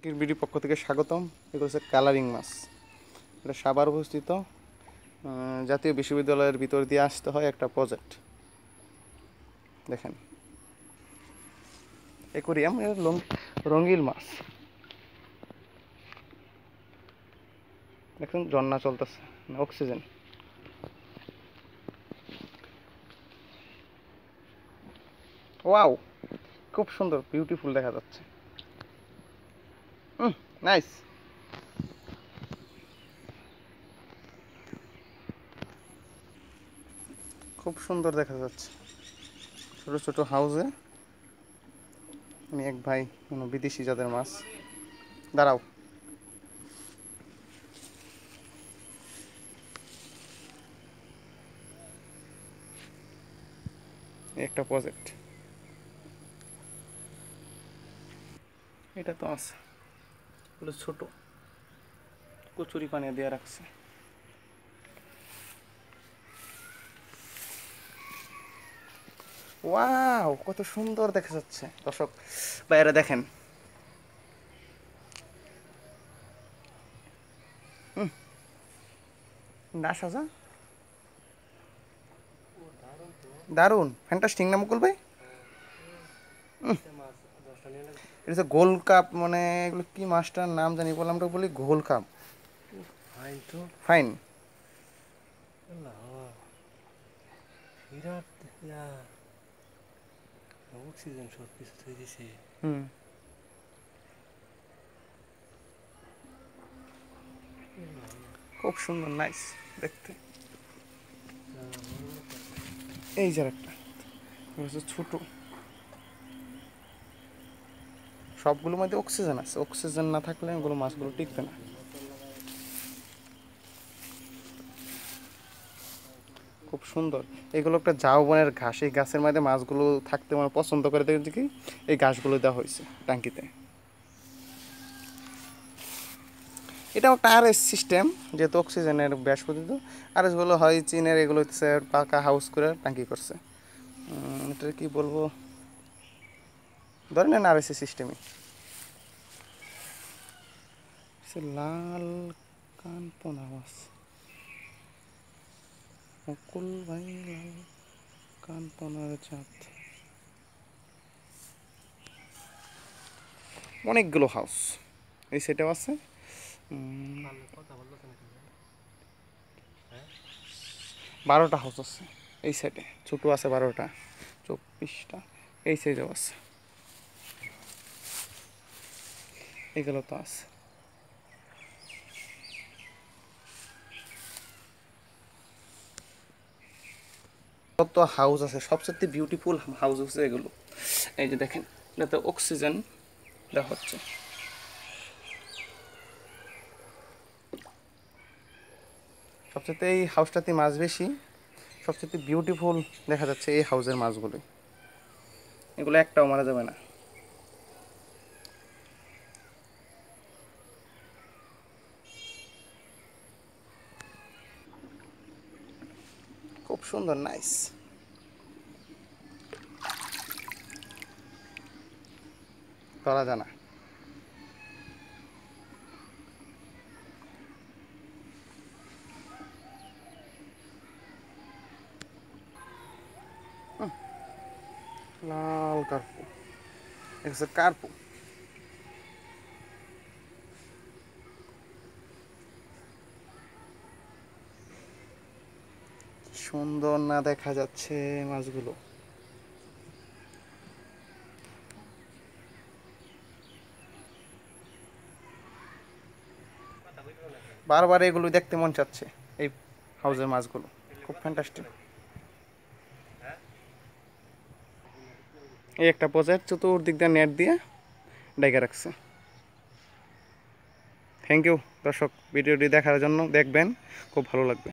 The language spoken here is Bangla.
বিডি পক্ষ থেকে স্বাগতম। এগুলো হচ্ছে কালারিং মাছ। এটা সাভার অবস্থিত জাতীয় বিশ্ববিদ্যালয়ের ভিতর দিয়ে আসতে হয় একটা প্রজেক্ট। দেখেন অ্যাকোরিয়াম, রঙিন মাছ। দেখুন ঝর্ণা চলতেছে, অক্সিজেন। ওয়াও, খুব সুন্দর, বিউটিফুল দেখা যাচ্ছে। নাইস। খুব সুন্দর দেখা যাচ্ছে। ছোট ছোট হাউসে আমি এক ভাই কোনো বিদেশি জাতের মাছ। দাঁড়াও, একটা প্রজেক্ট। এটা তো আছে, ওগুলো ছোট কচুরি পানি দিয়ে রাখছে। ওয়াও, কত সুন্দর দেখা যাচ্ছে দর্শক বাইরে দেখেন। না সাজা, দারুণ, ফ্যান্টাস্টিক না মুকুল ভাই? এটা হচ্ছে গোল কাপ, মানে এগুলো কি মাছটার নাম জানি, বললাম তো বলি গোল কাপ। ফাইন তো, ফাইন। বিরাট অক্সিজেন সব কিছু থই দিছে। হুম, খুব সুন্দর, নাইস দেখতে। এই যে একটা হচ্ছে ছোট, সবগুলোর মধ্যে অক্সিজেন আছে। অক্সিজেন না থাকলে এগুলো মাছগুলো টিকবে না। খুব সুন্দর। এগুলো একটা ঝাউবনের ঘাস, এই গাছের মধ্যে মাছগুলো থাকতে মানে পছন্দ করে দেখে কি এই ঘাসগুলো দেওয়া হয়েছে ট্যাঙ্কিতে। এটা একটা আরএস সিস্টেম, যেহেতু অক্সিজেনের ব্যাস পদ্ধতি। আরএসগুলো হয় চীনের, এগুলো হচ্ছে পাকা হাউস করে ট্যাঙ্কি করছে। এটা কি বলবো, ধরে নেন আরএস সিস্টেমই। লাল কানপোনা মাছ, মুকুল ভাই, লাল কানপোনার জাত। অনেকগুলো হাউস এই সেটাও আছে। 12টা হাউস আছে এই সাইডে, ছোটো আছে 12টা, 24টা এই সাইডেও আছে। এগুলো তো আছে। কত হাউস আছে, সবচেয়ে বিউটিফুল হাউস হচ্ছে এগুলো। এই যে দেখেন, এটাতে অক্সিজেন দেওয়া হচ্ছে। সবচেয়ে এই হাউসটাতে মাছ বেশি, সবচেয়ে বিউটিফুল দেখা যাচ্ছে এই হাউসের মাছগুলোই। এগুলো একটাও মারা যাবে না। খুব সুন্দর, নাইস। ধরা যায় না। লাল কার্পু, এটা কার্পু। সুন্দর না দেখা যাচ্ছে মাছগুলো। বারবার এগুলো দেখতে মন চাচ্ছে, এই হাউজের মাছগুলো খুব ফ্যান্টাস্টিক। এই একটা প্রজেক্ট চতুর্দিক দিয়ে নেট দিয়ে ডেকে রাখছে। থ্যাংক ইউ দর্শক, ভিডিওটি দেখার জন্য। দেখবেন, খুব ভালো লাগবে।